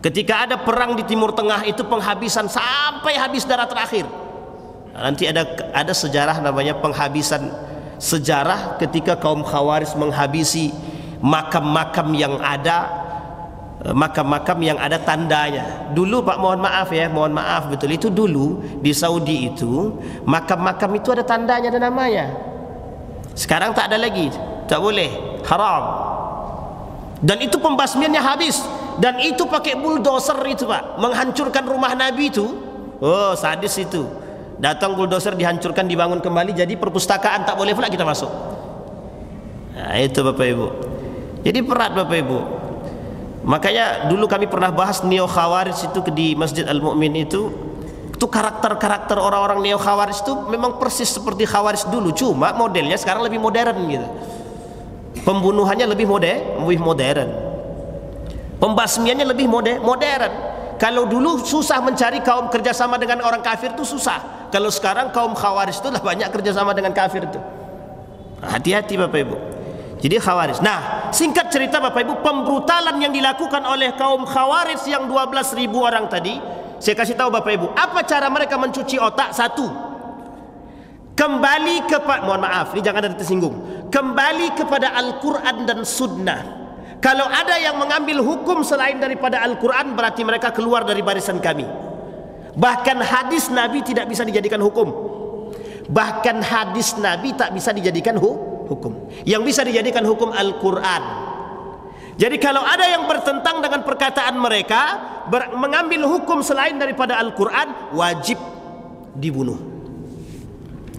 Ketika ada perang di Timur Tengah itu penghabisan sampai habis darah terakhir. Nanti ada sejarah namanya penghabisan sejarah ketika kaum Khawarij menghabisi makam-makam yang ada. Makam-makam yang ada tandanya. Dulu Pak, mohon maaf ya, mohon maaf betul, itu dulu di Saudi itu makam-makam itu ada tandanya, ada namanya. Sekarang tak ada lagi, tak boleh, haram. Dan itu pembasmiannya habis. Dan itu pakai bulldozer itu Pak, menghancurkan rumah Nabi itu. Oh sadis itu. Datang bulldozer, dihancurkan, dibangun kembali, jadi perpustakaan, tak boleh pula kita masuk. Nah itu Bapak Ibu. Jadi berat Bapak Ibu. Makanya dulu kami pernah bahas Neo Khawarij itu di Masjid Al-Mu'min itu karakter-karakter orang-orang Neo Khawarij itu memang persis seperti Khawarij dulu, cuma modelnya sekarang lebih modern gitu. Pembunuhannya lebih modern. Pembasmiannya lebih modern. Kalau dulu susah mencari kaum kerjasama dengan orang kafir itu susah. Kalau sekarang kaum Khawarij itu lah banyak kerjasama dengan kafir itu. Hati-hati Bapak Ibu. Jadi Khawarij. Nah, singkat cerita Bapak Ibu, pembrutalan yang dilakukan oleh kaum Khawarij yang 12.000 orang tadi, saya kasih tahu Bapak Ibu, apa cara mereka mencuci otak? Satu, kembali kepada, mohon maaf, ini jangan ada tersinggung, kembali kepada Al-Quran dan Sunnah. Kalau ada yang mengambil hukum selain daripada Al-Quran, berarti mereka keluar dari barisan kami. Bahkan hadis Nabi tidak bisa dijadikan hukum. Bahkan hadis Nabi tak bisa dijadikan hukum. Yang bisa dijadikan hukum Al-Quran. Jadi kalau ada yang bertentang dengan perkataan mereka, mengambil hukum selain daripada Al-Quran, wajib dibunuh.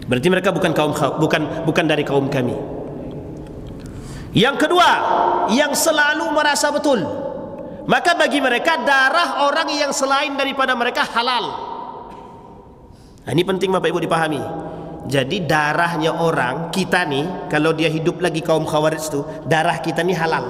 Berarti mereka bukan dari kaum kami. Yang kedua, yang selalu merasa betul, maka bagi mereka darah orang yang selain daripada mereka halal. Nah, ini penting Bapak Ibu dipahami. Jadi darahnya orang kita nih, kalau dia hidup lagi kaum Khawarij itu, darah kita nih halal.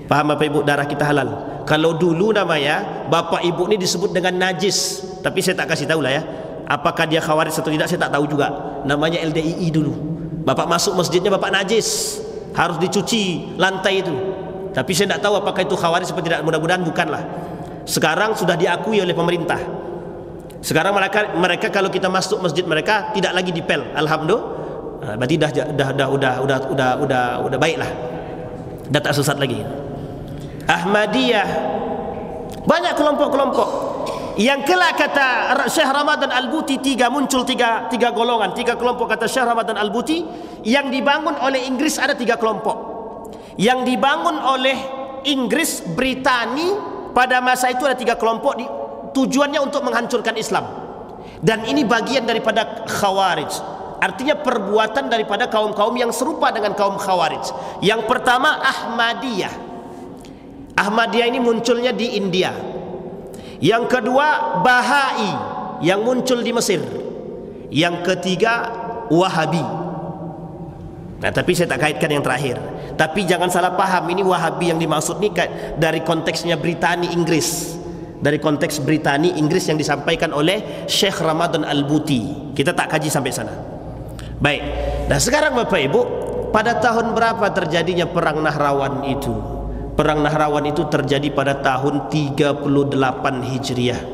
Paham Bapak Ibu, darah kita halal. Kalau dulu namanya bapak ibu ini disebut dengan najis, tapi saya tak kasih tahu lah ya, apakah dia Khawarij atau tidak saya tak tahu juga. Namanya LDII dulu. Bapak masuk masjidnya bapak najis, harus dicuci lantai itu. Tapi saya tidak tahu apakah itu Khawarij atau tidak. Mudah-mudahan bukanlah. Sekarang sudah diakui oleh pemerintah. Sekarang mereka kalau kita masuk masjid mereka tidak lagi dipel, alhamdulillah. Berarti udah baiklah, dah tak sesat lagi. Ahmadiyah, banyak kelompok-kelompok yang kelak kata Syekh Ramadan Al-Buti muncul tiga golongan, 3 kelompok kata Syekh Ramadan Al-Buti. Yang dibangun oleh Inggris ada 3 kelompok. Yang dibangun oleh Inggris, Britani pada masa itu ada 3 kelompok. Tujuannya untuk menghancurkan Islam. Dan ini bagian daripada Khawarij. Artinya perbuatan daripada kaum-kaum yang serupa dengan kaum Khawarij. Yang pertama Ahmadiyah. Ahmadiyah ini munculnya di India. Yang kedua Bahai yang muncul di Mesir. Yang ketiga Wahabi. Nah, tapi saya tak kaitkan yang terakhir. Tapi jangan salah paham, ini Wahabi yang dimaksud ni dari konteksnya Britani Inggris. Dari konteks Britani Inggris yang disampaikan oleh Syekh Ramadan Al-Buti. Kita tak kaji sampai sana. Baik. Nah, sekarang Bapak Ibu, pada tahun berapa terjadinya perang Nahrawan itu? Perang Nahrawan itu terjadi pada tahun 38 Hijriah.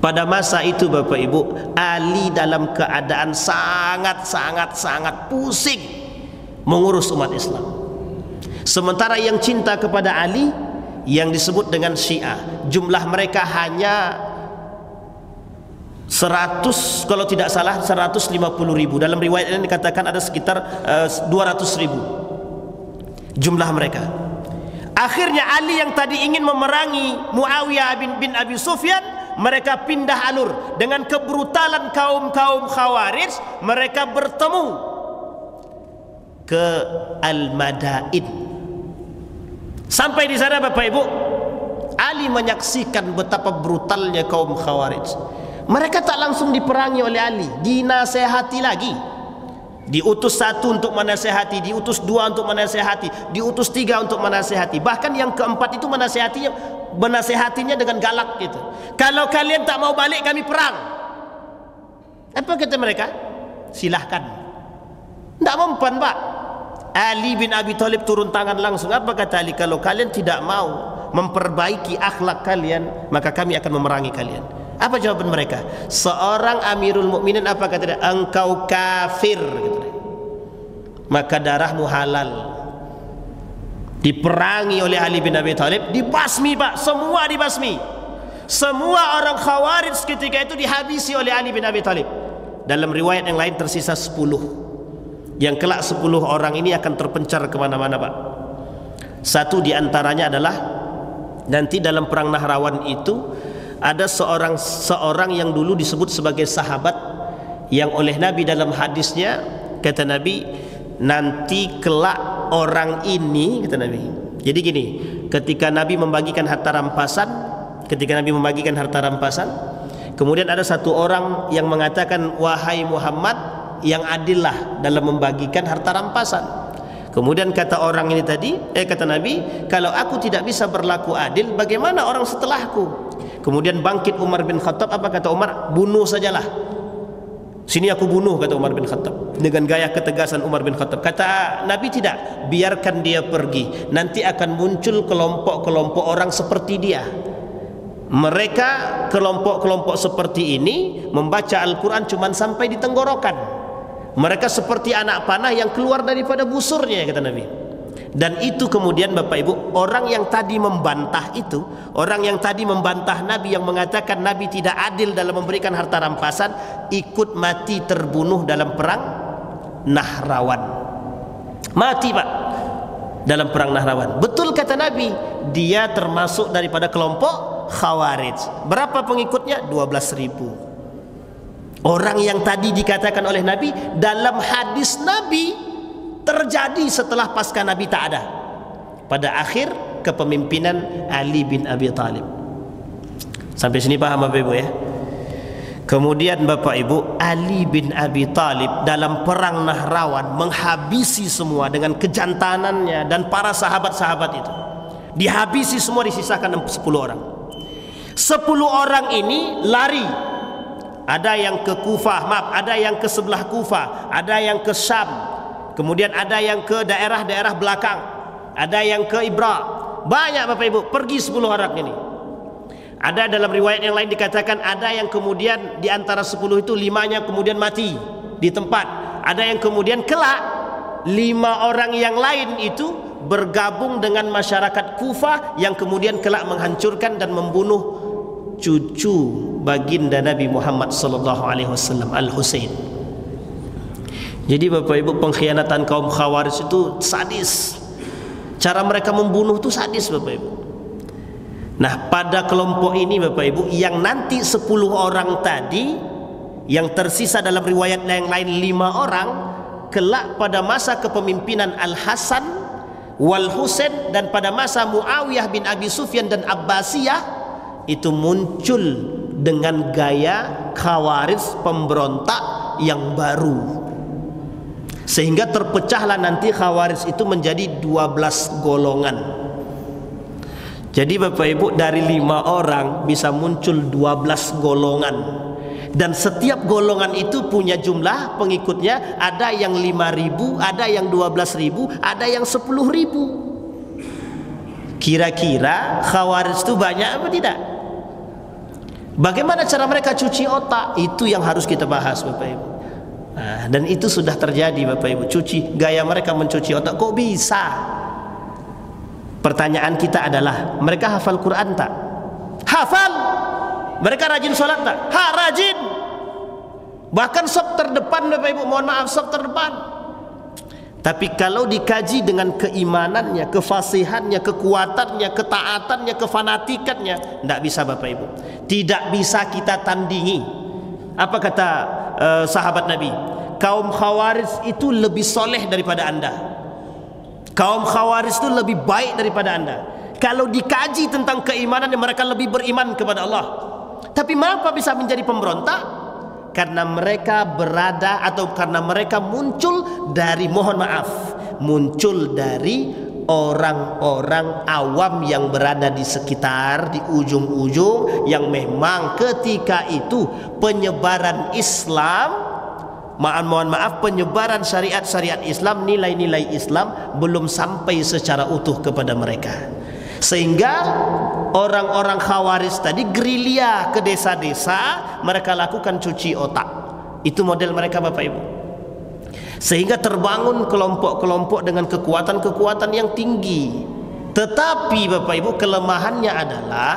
Pada masa itu Bapak Ibu, Ali dalam keadaan sangat pusing mengurus umat Islam. Sementara yang cinta kepada Ali, yang disebut dengan Syiah, jumlah mereka hanya 100, kalau tidak salah 150.000. Dalam riwayat ini dikatakan ada sekitar 200.000 jumlah mereka. Akhirnya Ali yang tadi ingin memerangi Muawiyah bin Abi Sufyan, mereka pindah alur. Dengan kebrutalan kaum Khawarij, mereka bertemu ke Al-Madain. Sampai di sana Bapak Ibu, Ali menyaksikan betapa brutalnya kaum Khawarij. Mereka tak langsung diperangi oleh Ali, dinasehati lagi. Diutus 1 untuk menasehati, diutus 2 untuk menasehati, diutus 3 untuk menasehati. Bahkan yang keempat itu menasehatinya dengan galak gitu. Kalau kalian tak mau balik, kami perang. Apa kata mereka? Silahkan. Tak mempan Pak. Ali bin Abi Thalib turun tangan langsung. Apa kata Ali? Kalau kalian tidak mau memperbaiki akhlak kalian, maka kami akan memerangi kalian. Apa jawaban mereka? Seorang Amirul Mukminin, apa kata dia? Engkau kafir, kata dia. Maka darahmu halal. Diperangi oleh Ali bin Abi Thalib, dibasmi Pak, semua dibasmi. Semua orang Khawarij ketika itu dihabisi oleh Ali bin Abi Thalib. Dalam riwayat yang lain tersisa 10. Yang kelak 10 orang ini akan terpencar kemana-mana Pak. Satu di antaranya adalah nanti dalam perang Nahrawan itu ada seorang yang dulu disebut sebagai sahabat, yang oleh Nabi dalam hadisnya, kata Nabi, nanti kelak orang ini, kata Nabi. Jadi gini, ketika Nabi membagikan harta rampasan, kemudian ada satu orang yang mengatakan, wahai Muhammad, yang adillah dalam membagikan harta rampasan. Kemudian kata orang ini tadi, kata Nabi, kalau aku tidak bisa berlaku adil, bagaimana orang setelahku? Kemudian bangkit Umar bin Khattab. Apa kata Umar? Bunuh sajalah. Sini aku bunuh, kata Umar bin Khattab. Dengan gaya ketegasan Umar bin Khattab. Kata Nabi, tidak, biarkan dia pergi. Nanti akan muncul kelompok-kelompok orang seperti dia. Mereka kelompok-kelompok seperti ini membaca Al-Quran cuma sampai di tenggorokan. Mereka seperti anak panah yang keluar daripada busurnya, kata Nabi. Dan itu kemudian Bapak Ibu, orang yang tadi membantah itu, orang yang tadi membantah Nabi, yang mengatakan Nabi tidak adil dalam memberikan harta rampasan, ikut mati terbunuh dalam perang Nahrawan. Mati Pak dalam perang Nahrawan. Betul kata Nabi, dia termasuk daripada kelompok Khawarij. Berapa pengikutnya? 12.000. Orang yang tadi dikatakan oleh Nabi, dalam hadis Nabi terjadi setelah pasca Nabi tak ada, pada akhir kepemimpinan Ali bin Abi Thalib. Sampai sini paham Bapak Ibu ya? Kemudian Bapak Ibu, Ali bin Abi Thalib dalam perang Nahrawan menghabisi semua dengan kejantanannya, dan para sahabat-sahabat itu dihabisi semua, disisakan 10 orang. 10 orang ini lari. Ada yang ke Kufah, ada yang ke sebelah Kufah, ada yang ke Syam, kemudian ada yang ke daerah-daerah belakang, ada yang ke Ibra. Banyak Bapak Ibu, pergi 10 orang ini. Ada dalam riwayat yang lain dikatakan ada yang kemudian di antara 10 itu 5-nya kemudian mati di tempat. Ada yang kemudian kelak 5 orang yang lain itu bergabung dengan masyarakat Kufah, yang kemudian kelak menghancurkan dan membunuh cucu baginda Nabi Muhammad sallallahu alaihi wasallam, Al-Husain. Jadi Bapak Ibu, pengkhianatan kaum Khawarij itu sadis. Cara mereka membunuh itu sadis Bapak Ibu. Nah, pada kelompok ini Bapak Ibu, yang nanti 10 orang tadi, yang tersisa dalam riwayat yang lain 5 orang, kelak pada masa kepemimpinan Al-Hasan wal Husain dan pada masa Muawiyah bin Abi Sufyan dan Abbasiyah, itu muncul dengan gaya Khawarij pemberontak yang baru. Sehingga terpecahlah nanti Khawarij itu menjadi 12 golongan. Jadi Bapak Ibu, dari 5 orang bisa muncul 12 golongan. Dan setiap golongan itu punya jumlah pengikutnya, ada yang 5.000, ada yang 12.000, ada yang 10.000. Kira-kira Khawarij itu banyak apa tidak? Bagaimana cara mereka cuci otak? Itu yang harus kita bahas Bapak Ibu. Dan itu sudah terjadi Bapak Ibu. Gaya mereka mencuci otak. Kok bisa? Pertanyaan kita adalah, mereka hafal Quran tak? Hafal. Mereka rajin sholat tak? Rajin. Bahkan saf terdepan Bapak Ibu. Mohon maaf, saf terdepan. Tapi kalau dikaji dengan keimanannya, kefasihannya, kekuatannya, ketaatannya, kefanatikannya, tidak bisa Bapak Ibu. Tidak bisa kita tandingi. Apa kata sahabat Nabi? Kaum Khawarij itu lebih soleh daripada anda. Kaum Khawarij itu lebih baik daripada anda. Kalau dikaji tentang keimanannya, mereka lebih beriman kepada Allah. Tapi mengapa bisa menjadi pemberontak? Karena mereka berada atau karena mereka muncul dari, mohon maaf, muncul dari orang-orang awam yang berada di sekitar, di ujung-ujung, yang memang ketika itu penyebaran Islam, mohon maaf, penyebaran syariat-syariat Islam, nilai-nilai Islam belum sampai secara utuh kepada mereka. Sehingga orang-orang Khawarij tadi gerilya ke desa-desa, mereka lakukan cuci otak. Itu model mereka Bapak Ibu. Sehingga terbangun kelompok-kelompok dengan kekuatan-kekuatan yang tinggi. Tetapi Bapak Ibu, kelemahannya adalah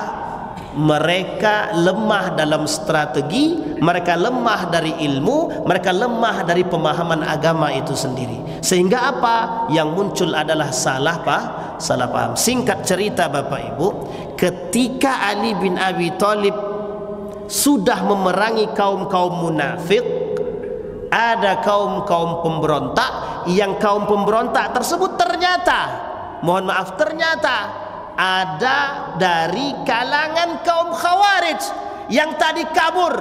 mereka lemah dalam strategi, mereka lemah dari ilmu, mereka lemah dari pemahaman agama itu sendiri. Sehingga apa? Yang muncul adalah salah paham. Singkat cerita Bapak Ibu, ketika Ali bin Abi Thalib sudah memerangi kaum-kaum munafik, ada kaum-kaum pemberontak, yang kaum pemberontak tersebut ternyata, mohon maaf, ternyata ada dari kalangan kaum Khawarij yang tadi kabur.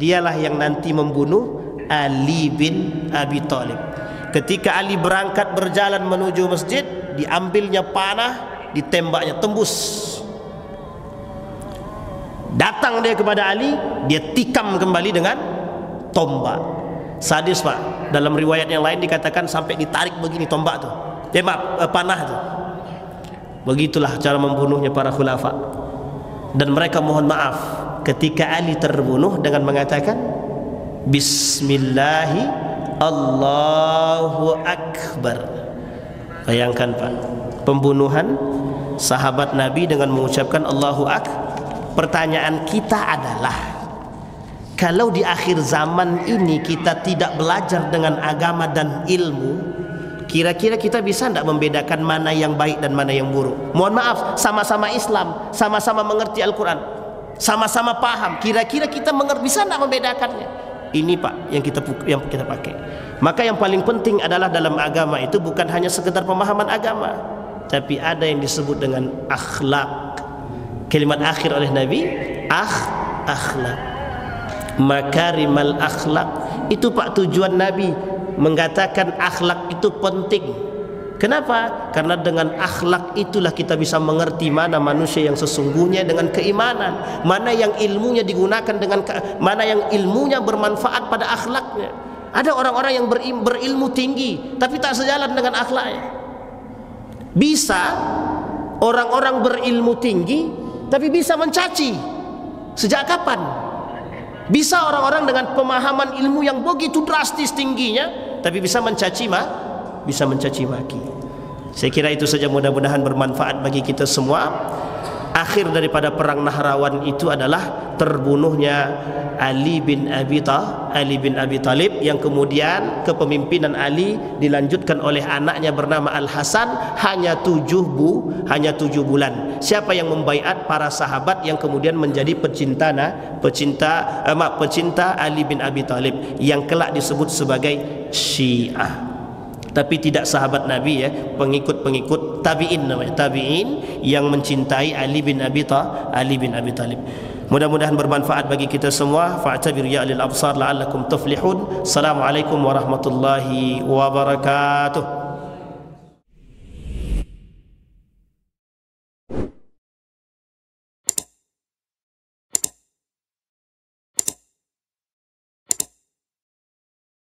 Dialah yang nanti membunuh Ali bin Abi Thalib. Ketika Ali berangkat berjalan menuju masjid, diambilnya panah, ditembaknya, tembus. Datang dia kepada Ali, dia tikam kembali dengan tombak. Sadis Pak. Dalam riwayat yang lain dikatakan sampai ditarik begini tombak tu, panah tu. Begitulah cara membunuhnya para khulafa. Dan mereka, mohon maaf, ketika Ali terbunuh dengan mengatakan Bismillahi Allahu Akbar. Bayangkan Pak, pembunuhan sahabat Nabi dengan mengucapkan Allahu Akbar. Pertanyaan kita adalah, kalau di akhir zaman ini kita tidak belajar dengan agama dan ilmu, kira-kira kita bisa tidak membedakan mana yang baik dan mana yang buruk? Mohon maaf, sama-sama Islam, sama-sama mengerti Al-Quran, sama-sama paham, kira-kira kita bisa tidak membedakannya? Ini Pak yang kita pakai. Maka yang paling penting adalah dalam agama itu bukan hanya sekedar pemahaman agama, tapi ada yang disebut dengan akhlak. Kalimat akhir oleh Nabi, akhlak, makarimal akhlak. Itu Pak tujuan Nabi mengatakan akhlak itu penting. Kenapa? Karena dengan akhlak itulah kita bisa mengerti mana manusia yang sesungguhnya dengan keimanan, mana yang ilmunya digunakan dengan mana yang ilmunya bermanfaat pada akhlaknya. Ada orang-orang yang berilmu tinggi tapi tak sejalan dengan akhlaknya. Bisa orang-orang berilmu tinggi tapi bisa mencaci. Sejak kapan? Bisa orang-orang dengan pemahaman ilmu yang begitu drastis tingginya tapi bisa mencaci maki. Saya kira itu saja, mudah-mudahan bermanfaat bagi kita semua. Akhir daripada perang Nahrawan itu adalah terbunuhnya Ali bin Abi Thalib, yang kemudian kepemimpinan Ali dilanjutkan oleh anaknya bernama Al-Hasan hanya 7 bulan. Siapa yang membaiat? Para sahabat yang kemudian menjadi pecinta Ali bin Abi Thalib yang kelak disebut sebagai Syiah. Tapi tidak sahabat Nabi ya, pengikut tabi'in namanya, tabi'in yang mencintai Ali bin Abi Thalib. Mudah-mudahan bermanfaat bagi kita semua. Fa'tabiru ya ulil absar la'allakum tuflihun. Assalamualaikum warahmatullahi wabarakatuh.